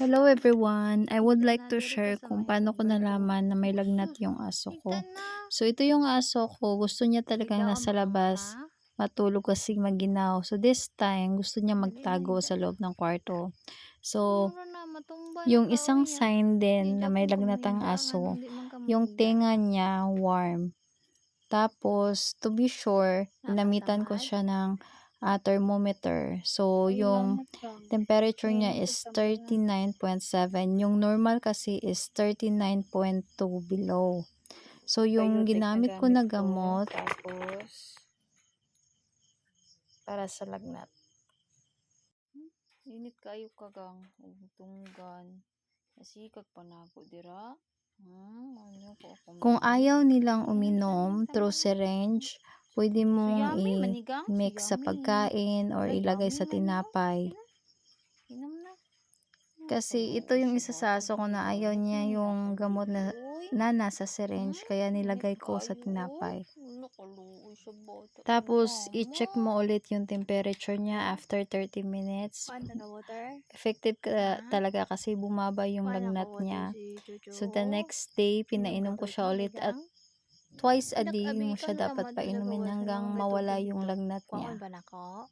Hello everyone! I would like to diri ko share sa kung may paano ko over ko. nalaman na may lagnat yung aso ko. So ito yung aso ko, gusto niya talagang Higaon nasa mo amo labas, ha. matulog kasi maginaw. So this time, gusto niya Dali na magtago ida. sa loob ng kwarto. So Mura na matumba na yung ka isang ya. sign din na Ida may kung lagnat ang kumuhiga aso, nganong di man ka yung mohiga. tenga niya warm. Tapos, to be sure, ginamitan ko Nakatamad. siya ng thermometer. So, yung temperature niya is 39.7. Yung normal kasi is 39.2 below. So, yung Biotic na ginamit ko gamit na ko. gamot Tapos, para sa lagnat. Init kayo kagang tunggan. Kasi kagpanago dira. Ano ko kung ako ayaw nilang uminom uminom through syringe, pwede mong Suyami, manigang, i-mix sa suyami. pagkain or Ala, ilagay yummy sa man yun. tinapay. Inom na. Kasi ito yung isa sa aso ko na ayaw niya yung gamot na nasa syringe, kaya nilagay ko sa tinapay. Nakaluoy sa bata. Tapos, i-check mo ulit yung temperature niya after 30 minutes. Paano na water? Effective talaga kasi bumaba yung Paano lagnat ko water niya. si Chuchu? So, the next day, pinainom ko siya ulit at twice a day mo siya dapat painumin hanggang mawala yung lagnat niya. Kuan ba nako?